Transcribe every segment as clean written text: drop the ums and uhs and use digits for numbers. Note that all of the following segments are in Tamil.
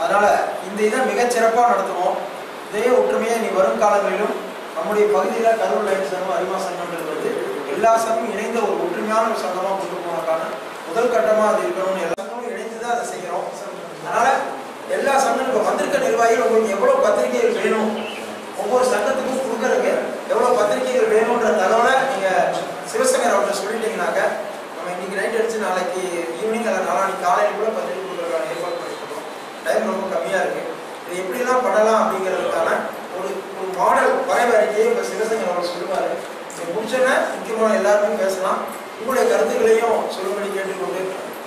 அதனால இந்த இதை மிகச்சிறப்பாக நடத்துவோம். இதே ஒற்றுமையை நீ வரும் காலங்களிலும் நம்முடைய பகுதியில் கரூர் லைன் சங்கம் அரிமா சங்கம்ன்றது வந்து எல்லா சங்கமும் இணைந்த ஒரு ஒற்றுமையான ஒரு சங்கமாக கொண்டு போனதுக்கான முதல் கட்டமாக அது இருக்கணும்னு எல்லா சங்கமும் இணைந்து தான் அதை செய்கிறோம். அதனால எல்லா சங்கம் இப்போ வந்திருக்க நிர்வாகிகள் உங்களுக்கு எவ்வளோ பத்திரிகைகள் வேணும், ஒவ்வொரு சங்கத்துக்கும் கொடுக்கறதுக்கு எவ்வளோ பத்திரிகைகள் வேணுன்ற தகவலை நீங்கள் சிவசங்கர் அவர்கிட்ட சொல்லிட்டீங்கன்னாக்க நம்ம இன்னைக்கு நைட் அடிச்சு நாளைக்கு ஈவினிங் அல்ல நாளைக்கு காலையில் கூட பத்திரிகை கொடுக்குறதுக்கான ஏற்பாடு பண்ணிருக்கோம். டைம் ரொம்ப கம்மியாக இருக்குது. இது எப்படிலாம் பண்ணலாம் அப்படிங்கிறதுக்கான ஒரு மாடல் வரைவு அறிக்கையை இப்போ சிவசங்கர் அவர்கள் சொல்லுவார். இது முடிச்சோன்னா முக்கியமான எல்லாருமே பேசலாம். உங்களுடைய கருத்துக்களையும் சொல்லும்படி கேட்டுக்கொண்டு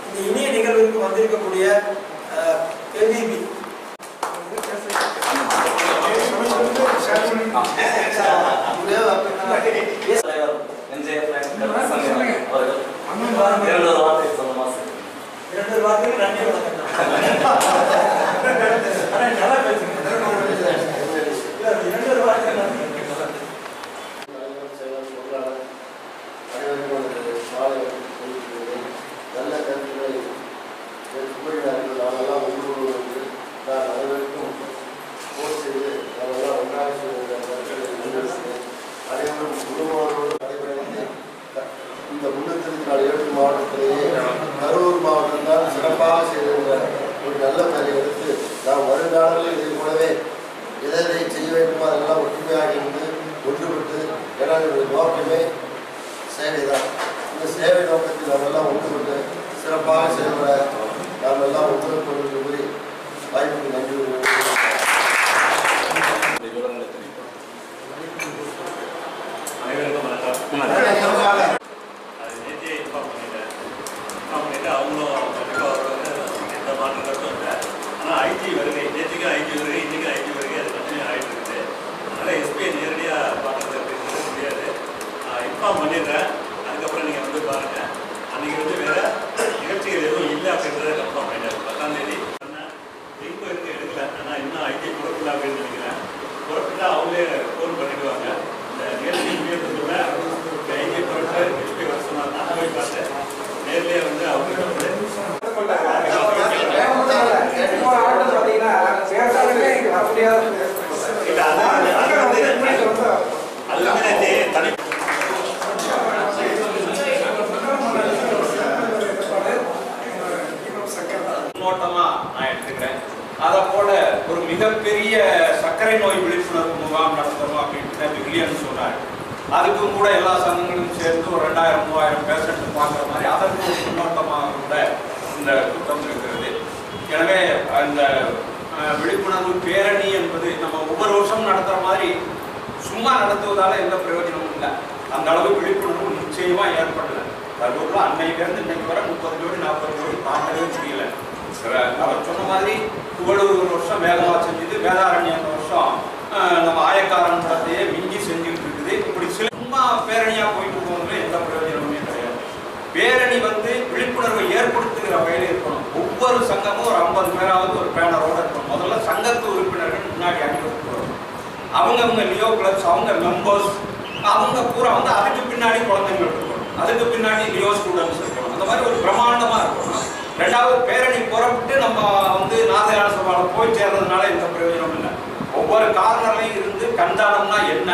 இந்த இனிய நிகழ்வுக்கு வந்திருக்கக்கூடிய கேபிபி நல்ல கருத்துக்களை நாமெல்லாம் ஒன்று நான் அனைவருக்கும் போர் செய்து நாமெல்லாம் ஒன்றாக முன்னெடுத்து அனைவரும் குடும்பங்களோடு நடைபெறுகிறது. இந்த 347 மாவட்டத்திலேயே கரூர் மாவட்டம் தான் சிறப்பாக செய்திருந்த ஒரு நல்ல பெயரை எடுத்து நாம் வருங்காலங்களில் இதை போலவே எதை செய்ய வேண்டுமோ அதெல்லாம் ஒற்றுமையாக இருந்து ஒன்றுபட்டு எனது நோக்கமே சேவை தான். இந்த சேவை நோக்கத்தில் நாம் எல்லாம் ஒன்றுபட்டு சிறப்பாக செயல்பட நாம் எல்லாம் ஒத்துழைப்பு கூறி வாய்ப்புக்கு நன்றி. அனைவருக்கும் வணக்கம். நேற்றைய இன்ஃபார்ம் பண்ணிட்டு அவங்களும் எந்த மாற்றங்களும் இல்லை. ஆனால் ஐடி வருகை நேற்றுக்கு ஐடி வருகை இன்றைக்கி ஐடி வருகை அது கண்டினியூ ஆகிட்டு இருக்குது. அதனால் எஸ்பிஐ நேரடியாக பார்க்குறது அப்படின்றது முடியாது. இன்ஃபார்ம் பண்ணிடுறேன். அதுக்கப்புறம் நீங்கள் வந்து பாருங்கள். அன்றைக்கி வந்து வேறு நிகழ்ச்சிகள் எதுவும் இல்லை அப்படின்றத கன்ஃபார்ம் பண்ணிட்டாரு. 10ஆம் தேதி லிங்க் இருக்கு எடுக்கல. ஆனால் இன்னும் ஐடி கொடுக்கல அப்படின்னு நினைக்கிறேன். கொடுத்துட்டா அவங்களே ஃபோன் பண்ணிடுவாங்க. இந்த நிகழ்ச்சி முடியறதுக்குள்ள ஐடி பொருட்கள் எஸ்பி வர சொன்னாங்க. நான் போய் பார்த்தேன். நேர்லேயே வந்து அவங்க தனி முன்னோட்டமா நான் எடுத்துக்கிறேன். அதை போல ஒரு மிகப்பெரிய சர்க்கரை நோய் விழிப்புணர்வு முகாம் நடத்தணும் அப்படின்னு வில்லியன் சொன்னார். அதுக்கும் கூட எல்லா சங்கங்களும் சேர்ந்து ஒரு 2000-3000 பேஷண்ட் பார்க்குற மாதிரி அதற்கு ஒரு முன்னோட்டமாக கூட இந்த கூட்டம் இருக்கிறது. எனவே அந்த விழிப்புணர்வு பேரணி என்பது நம்ம ஒவ்வொரு வருஷமும் நடத்துகிற மாதிரி சும்மா நடத்துவதால எந்த பிரயோஜனமும் இல்லை. அந்த அளவு விழிப்புணர்வு நிச்சயமாக ஏற்படலை. கரூரில் அன்னையிலேருந்து இன்னைக்கு வர 30 ஜோடி 40 ஜோடி தாண்டவே முடியல. அவர் சொன்ன மாதிரி புகழூர் ஒரு வருஷம் வேகமாக செஞ்சுது, வேதாரண்யம் இந்த வருஷம் நம்ம ஆயக்காரன் படத்தையே மிஞ்சி செஞ்சுட்டு இருக்குது. இப்படி சும்மா பேரணியாக போயிட்டு போகணும்னு எந்த பிரயோஜனமுமே கிடையாது. பேரணி வந்து விழிப்புணர்வை ஏற்படுத்துகிற வகையில் இருக்கணும். ஒவ்வொரு சங்கமும் ஒரு 50 பேராவது ஒரு பேனரோட இருக்கணும். முதல்ல சங்கத்து உறுப்பினர்கள் முன்னாடி அணிவகுப்பு வரணும். அவங்கவுங்க லியோ கிளப்ஸ் அவங்க மெம்பர்ஸ் அவங்க பூரா வந்து அதுக்கு பின்னாடி குழந்தைங்க இருக்கணும், அதுக்கு பின்னாடி லியோ ஸ்டூடெண்ட்ஸ் இருக்கணும். அந்த மாதிரி ஒரு பிரமாண்டமாக இருக்கணும். ரெண்டாவது பேரணி புறப்பட்டு நம்ம வந்து நாதயாள சபாவில் போய் சேர்றதுனால எந்த பிரயோஜனமும் இல்லை. ஒவ்வொரு கார்னர்லையும் இருந்து கண்தானம்னா என்ன,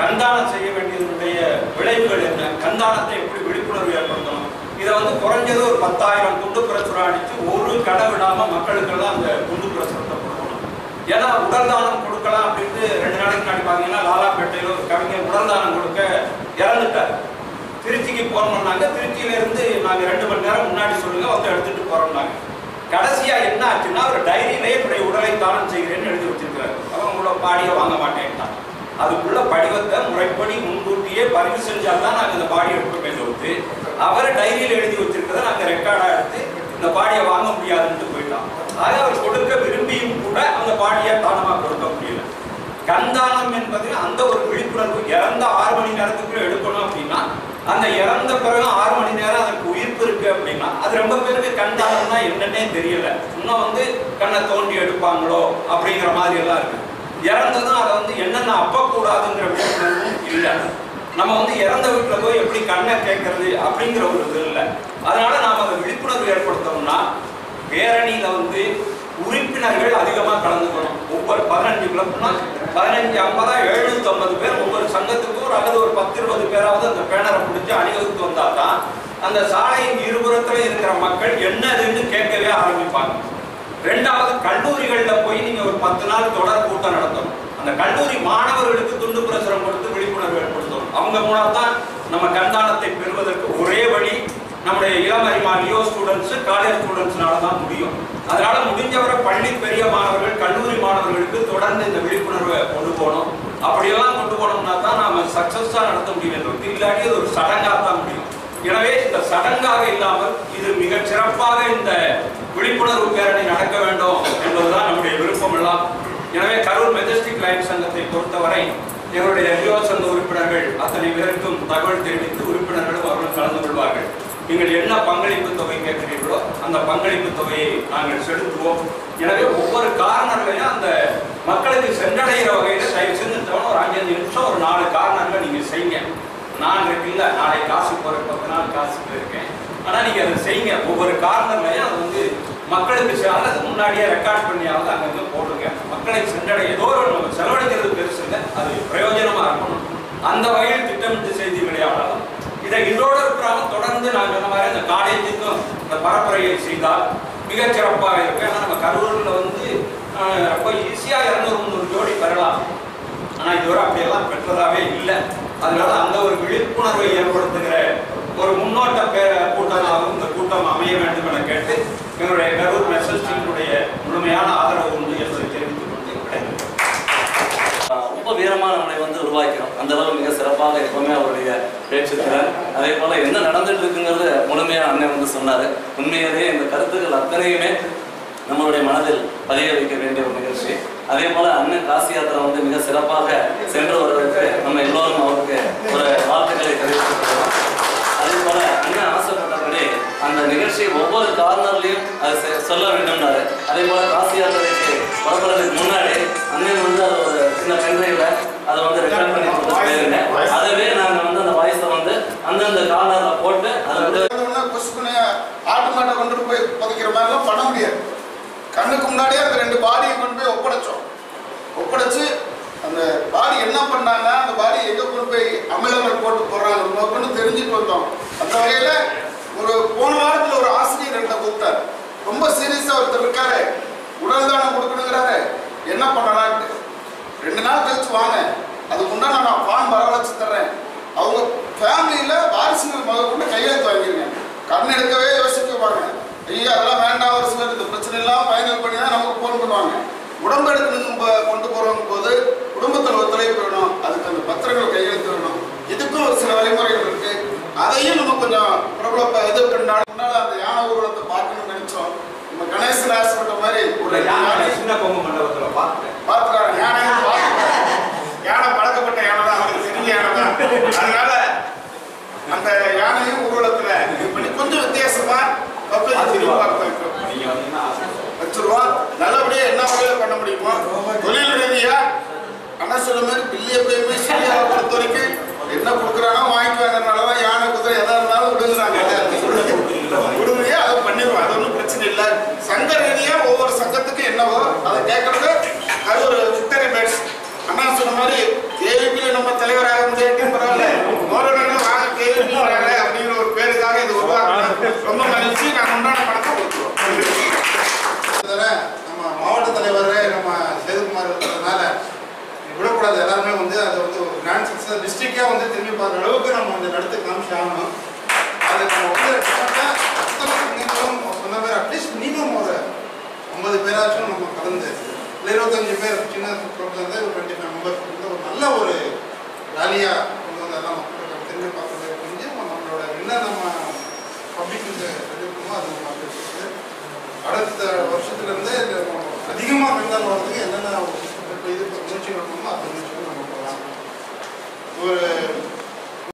கண்தானம் செய்ய வேண்டியதனுடைய விளைவுகள் என்ன, கண்தானத்தை எப்படி விழிப்புணர்வு ஏற்படுத்தணும், இதை வந்து குறைஞ்சது ஒரு 10,000 குண்டு பிரசுரம் அடித்து ஒரு கடை விடாமல் மக்களுக்கெல்லாம் அந்த குண்டு பிரசுரத்தை கொடுக்கணும். ஏன்னா உடல் தானம் கொடுக்கலாம் அப்படின்ட்டு 2 நாளைக்கு முன்னாடி பார்த்தீங்கன்னா லாலாப்பேட்டையில் ஒரு கவிஞர் உடல் தானம் கொடுக்க இறந்துட்டார். திருச்சிக்கு போறோம்னாங்க. திருச்சியிலேருந்து நாங்கள் 2 மணி நேரம் முன்னாடி சொல்லுங்க வந்து எடுத்துட்டு போறோம்னாங்க. கடைசியா என்ன ஆச்சுன்னா ஒரு டைரியிலே என்னுடைய உடலை தானம் செய்கிறேன்னு எழுதி வச்சிருக்கிறாரு. அவன் உங்களோட பாடியை வாங்க மாட்டேன்ட்டான். அதுக்குள்ள படிவத்தை முறைப்படி முன்கூட்டியே பதிவு செஞ்சால்தான் நாங்கள் இந்த பாடியை எடுப்போமே தவிர்த்து அவர் டைரியில் எழுதி வச்சிருக்கிறத நாங்கள் ரெக்கார்டா எடுத்து இந்த பாடியை வாங்க முடியாதுன்னு போயிட்டான். ஆக அவர் கொடுக்க விரும்பியும் கூட அந்த பாடியை தானமாக கொடுக்க முடியல. கண்தானம் என்பது அந்த ஒரு விழிப்புணர்வு. இறந்த 6 மணி நேரத்துக்குள்ள எடுக்கணும் அப்படின்னா அந்த இறந்த பிறகு 6 மணி நேரம் அதற்கு உயிர்ப்பு இருக்கு அப்படின்னா அது ரொம்ப பேருக்கு கண்தானம்னா என்னன்னே தெரியல. இன்னும் வந்து கண்ணை தோண்டி எடுப்பாங்களோ அப்படிங்கிற மாதிரி எல்லாம் இருக்கு. இறந்ததும் அதை வந்து என்னென்ன அப்பக்கூடாதுங்கிற விழிப்புணர்வும் இல்லை. நம்ம வந்து இறந்த வீட்டில் போய் எப்படி கண்ணை கேட்கறது அப்படிங்கிற ஒரு இது இல்லை. அதனால நாம் அதை விழிப்புணர்வு ஏற்படுத்தணும்னா பேரணியில வந்து உறுப்பினர்கள் அதிகமாக கலந்துக்கணும். ஒவ்வொரு 15 கிளப்னா 15, 50, 750 பேர் ஒவ்வொரு சங்கத்துக்கும் அல்லது ஒரு 10-20 பேராவது அந்த பேனரை பிடிச்சி அணிவகுத்து வந்தால் தான் அந்த சாலையின் இருபுறத்தில் இருக்கிற மக்கள் என்னதுன்னு கேட்கவே ஆரம்பிப்பாங்க. ரெண்டாவது, கல்லூரிகளில் போய் நீங்கள் ஒரு 10 நாள் தொடர் கூட்டம் நடத்தணும். அந்த கல்லூரி மாணவர்களுக்கு துண்டு பிரசுரம் கொடுத்து விழிப்புணர்வு ஏற்படுத்தணும். அவங்க மூலம் தான் நம்ம கண்தானத்தை பெறுவதற்கு ஒரே வழி நம்முடைய இளமறிமா லியோ ஸ்டூடெண்ட்ஸ், காலேஜ் ஸ்டூடெண்ட்ஸ்னால தான் முடியும். அதனால முடிஞ்சவரை பள்ளி பெரிய மாணவர்கள், கல்லூரி மாணவர்களுக்கு தொடர்ந்து இந்த விழிப்புணர்வை கொண்டு போகணும். அப்படியெல்லாம் கொண்டு போனோம்னா தான் நாம சக்சஸாக நடத்த முடியும். இல்லாட்டி அது ஒரு சடங்காக தான் முடியும். எனவே இந்த சடங்காக இல்லாமல் இது மிக சிறப்பாக இந்த விழிப்புணர்வு பேரணி நடக்க வேண்டும் என்பதுதான் நம்முடைய விருப்பம் எல்லாம். எனவே கரூர் மெஜஸ்டிக் லைன் சங்கத்தை பொறுத்தவரை எங்களுடைய லியோ சங்க உறுப்பினர்கள் அத்தனை பேருக்கும் தகவல் தெரிவித்து உறுப்பினர்களும் அவர்கள் கலந்து கொள்வார்கள். நீங்கள் என்ன பங்களிப்பு தொகை கேட்கிறீர்களோ அந்த பங்களிப்பு தொகையை நாங்கள் செலுத்துவோம். எனவே ஒவ்வொரு கார்னர்லையும் அந்த மக்களுக்கு சென்றடைகிற வகையில் தயவு செஞ்சு ஒரு 5 நிமிஷம் ஒரு 4 கார்னர்ல நீங்கள் செய்யுங்க. நான் இருக்குல்ல, நாளை காசு போகிற 10 நாள் காசு போயிருக்கேன். ஆனால் நீங்கள் அதை செய்யுங்க. ஒவ்வொரு கார்னர்லையும் அது வந்து மக்களுக்கு அல்லது முன்னாடியே ரெக்கார்ட் பண்ணியாவது அங்கங்கே போடுங்க. மக்களை சென்றடைய ஏதோ நம்ம செலவழிக்கிறது பெருசு இல்லை, அது பிரயோஜனமாக இருக்கணும். அந்த வகையில் திட்டமிட்டு செய்தி விளையாடலாம். இதை இதோடு இருக்கிறாங்க தொடர்ந்து நாங்கள் இந்த மாதிரி இந்த காலேஜுக்கும் இந்த பரப்புரையை செய்தால் மிகச்சிறப்பாக இருக்கு. ஆனால் நம்ம கரூரில் வந்து ரொம்ப ஈஸியாக 200-300 ஜோடி பெறலாம். ஆனால் இதுவரை அப்படியெல்லாம் பெற்றதாகவே இல்லை. அதனால அந்த ஒரு விழிப்புணர்வை ஏற்படுத்துகிற ஒரு முன்னோட்ட கூட்டமாகவும் இந்த கூட்டம் அமைய வேண்டும் என கேட்டு எங்களுடைய கரூர் மெசஸ்டினுடைய முழுமையான ஆதரவு உண்டு என்பதை தெரிவித்துக் கொண்டு ரொம்ப வீரமான நம்மளை வந்து உருவாக்கிறோம். அந்த அளவு மிக சிறப்பாக எப்பவுமே அவருடைய பேச்சு திறன், அதே போல என்ன நடந்துட்டு இருக்குங்கிறது முழுமையாக அண்ணன் வந்து சொன்னார். உண்மையிலேயே இந்த கருத்துக்கள் அத்தனையுமே நம்மளுடைய மனதில் பதிய வைக்க வேண்டிய ஒரு நிகழ்ச்சி. அதே போல அண்ணன் காசி யாத்திரை வந்து மிக சிறப்பாக சென்று வருவதற்கு நம்ம எல்லோரும் அவருக்கு ஒரு வாழ்த்துக்களை தெரிவித்துக்கிறோம். அதே போல அண்ணன் ஆசைப்பட்டபடி அந்த நிகழ்ச்சி ஒவ்வொரு கார்னர்லையும் அது சொல்ல வேண்டும்னாரு. அதே போல காசி யாத்திரைக்கு புறப்படுறதுக்கு முன்னாடி அண்ணன் வந்து அது ஒரு சின்ன பெண்றையில அதை வந்து ரெக்கார்ட் பண்ணி கொடுத்துருங்க. அதுவே நாங்கள் வந்து அந்த வாய்ஸை வந்து அந்தந்த கார்னர்ல போட்டு அதை வந்து ஆட்டு மாட்டை கொண்டு போய் புதைக்கிற மாதிரிலாம் பண்ண முடியாது. கண்ணுக்கு முன்னாடியே அந்த 2 பாடியை கொண்டு போய் ஒப்படைச்சு அந்த பாடி என்ன பண்ணாங்க, அந்த பாடி எங்கே கொண்டு போய் அமிலங்கள் போட்டு போடுறாங்க கொண்டு தெரிஞ்சுட்டு வந்தோம். அந்த வகையில் ஒரு போன வாரத்தில் ஒரு ஆசிரியர் என்கிட்ட கூப்பிட்டார். ரொம்ப சீரியஸாக ஒருத்தர் இருக்காரு, உடல் தானம் கொடுக்கணுங்கிறாரு. என்ன பண்ணலான்ட்டு 2 நாள் கழிச்சு வாங்க, அதுக்கு உண்டான நான் பான் வரவழைச்சு தர்றேன். அவங்க ஃபேமிலியில் வாரிசுகள் முதல் கொண்டு கையெழுத்து வாங்கிருங்க. கண் எடுக்கவே யோசிக்குவாங்க. ஐயா அதெல்லாம் வேண்டாம், ஒரு சிலர் இந்த பிரச்சனை எல்லாம் ஃபைனல் பண்ணி தான் நமக்கு ஃபோன் பண்ணுவாங்க. உடம்பு எடுக்கணும் கொண்டு போகிறவங்க போது குடும்பத்தில் ஒத்துழைப்பு வேணும், அதுக்கு அந்த பத்திரங்கள் கையெழுத்து வேணும். இதுக்கும் ஒரு சில வழிமுறைகள் இருக்கு. அதையும் நம்ம கொஞ்சம் பிரபல இது பண்ணாலும் முன்னால் அந்த யானை ஊர்வலத்தை பார்க்கணும்னு நினைச்சோம். நம்ம கணேசன் ஆசைப்பட்ட மாதிரி ஒரு யானை சின்ன பொம்மை மண்டபத்தில் பார்த்துக்காங்க. யானை பழக்கப்பட்ட யானை தான், அவருக்கு தெரிஞ்ச யானை தான். அதனால அந்த யானையும் ஊர்வலத்துல இது பண்ணி கொஞ்சம் வித்தியாசமா வச்சிருவோம். நல்லபடியா என்ன வகையில பண்ண முடியுமோ தொழில் ரீதியா அண்ணா சொல்ல மாதிரி பில்லி எப்பயுமே சரியாக பொறுத்த வரைக்கும் என்ன கொடுக்குறானோ வாங்கிக்குவாங்கனாலதான் யானை குதிரை எதா இருந்தாலும் விடுங்கிறாங்க. விடுமையா அதை பண்ணிடுவோம், அது ஒன்றும் பிரச்சனை இல்லை. சங்க ரீதியா ஒவ்வொரு சங்கத்துக்கும் என்னவோ அதை கேட்கறது அது ஒரு விக்டரி பேட்ஸ். அண்ணா சொன்ன மாதிரி கேவிபியில நம்ம தலைவராக முடியாது பரவாயில்ல, மோரடங்களும் வாங்க கேவிபி அப்படிங்கிற ஒரு பேருக்காக இது உருவாக்கணும். ரொம்ப மகிழ்ச்சி. நாங்கள் உண்டான பணத்தை கொடுத்துருவோம். நம்ம மாவட்ட தலைவர் நம்ம சேதுகுமார் இருக்கிறதுனால விடக்கூடாது. எல்லாருமே வந்து அதை வந்து ஒரு கிராண்ட் சக்ஸஸ் டிஸ்ட்ரிக்டாக வந்து திரும்பி பார்க்குற அளவுக்கு நம்ம வந்து நடத்து காமிச்சு ஆகணும். அது நம்ம வந்து சொன்ன பேர் அட்லீஸ்ட் மினிமம் ஒரு 50 பேராச்சும் நம்ம கலந்து 25 பேர் சின்ன வந்து ஒரு 25 மெம்பர்ஸ் வந்து ஒரு நல்ல ஒரு ரேலியாக கொண்டு வந்து எல்லாம் மக்களுக்கு திரும்பி பார்க்குறது புரிஞ்சு நம்மளோட என்ன நம்ம பப்ளிக் தெரிவிக்கணுமோ அது நம்ம அடுத்த வருஷத்துலேருந்து அதிகமாக பெண்கள் வர்றதுக்கு என்னென்ன இது முயற்சி பண்ணணுமோ அந்த முயற்சிகள் நம்ம போகலாம். ஒரு